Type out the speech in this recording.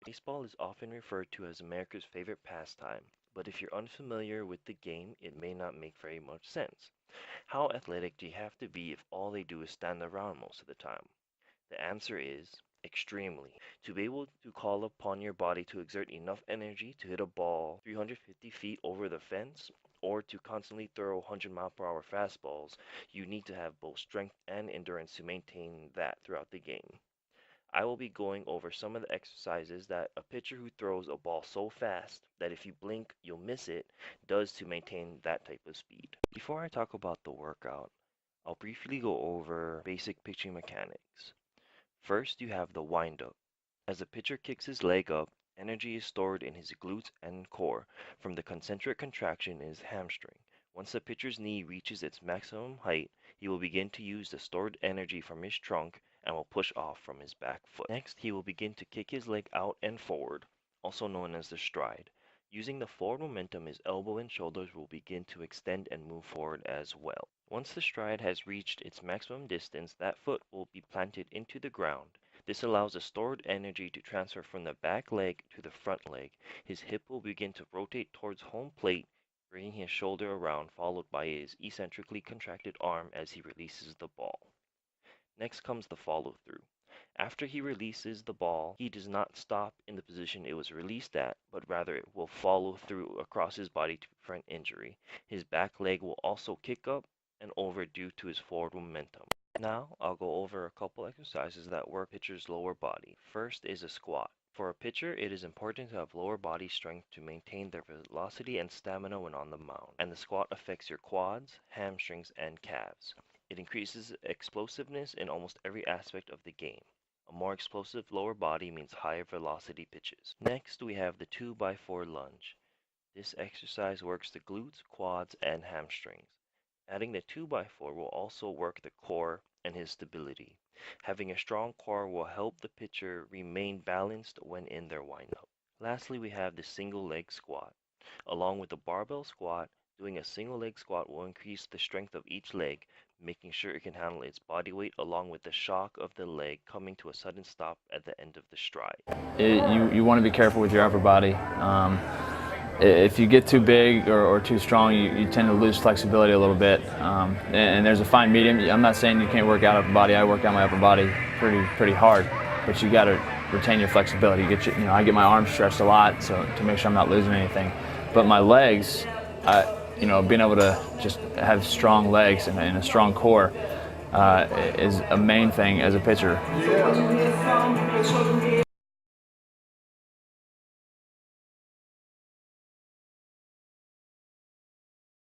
Baseball is often referred to as America's favorite pastime, but if you're unfamiliar with the game, it may not make very much sense. How athletic do you have to be if all they do is stand around most of the time? The answer is extremely. To be able to call upon your body to exert enough energy to hit a ball 350 feet over the fence, or to constantly throw 100-mile-per-hour fastballs, you need to have both strength and endurance to maintain that throughout the game. I will be going over some of the exercises that a pitcher who throws a ball so fast that if you blink you'll miss it does to maintain that type of speed. Before I talk about the workout, I'll briefly go over basic pitching mechanics. First, you have the windup. As the pitcher kicks his leg up, energy is stored in his glutes and core from the concentric contraction in his hamstring. Once the pitcher's knee reaches its maximum height, he will begin to use the stored energy from his trunk and will push off from his back foot. Next, he will begin to kick his leg out and forward, also known as the stride. Using the forward momentum, his elbow and shoulders will begin to extend and move forward as well. Once the stride has reached its maximum distance, that foot will be planted into the ground. This allows the stored energy to transfer from the back leg to the front leg. His hip will begin to rotate towards home plate, bringing his shoulder around, followed by his eccentrically contracted arm as he releases the ball. Next comes the follow through. After he releases the ball, he does not stop in the position it was released at, but rather it will follow through across his body to prevent injury. His back leg will also kick up and over due to his forward momentum. Now, I'll go over a couple exercises that work pitcher's lower body. First is a squat. For a pitcher, it is important to have lower body strength to maintain their velocity and stamina when on the mound, and the squat affects your quads, hamstrings, and calves. It increases explosiveness in almost every aspect of the game. A more explosive lower body means higher velocity pitches. Next, we have the 2x4 lunge. This exercise works the glutes, quads, and hamstrings. Adding the 2x4 will also work the core and his stability. Having a strong core will help the pitcher remain balanced when in their windup. Lastly, we have the single leg squat. Along with the barbell squat, doing a single leg squat will increase the strength of each leg, making sure it can handle its body weight along with the shock of the leg coming to a sudden stop at the end of the stride. You want to be careful with your upper body. If you get too big or too strong, you tend to lose flexibility a little bit. And there's a fine medium. I'm not saying you can't work out upper body. I work out my upper body pretty hard, but you got to retain your flexibility. I get my arms stretched a lot, so to make sure I'm not losing anything. But my legs, being able to just have strong legs and a strong core is a main thing as a pitcher.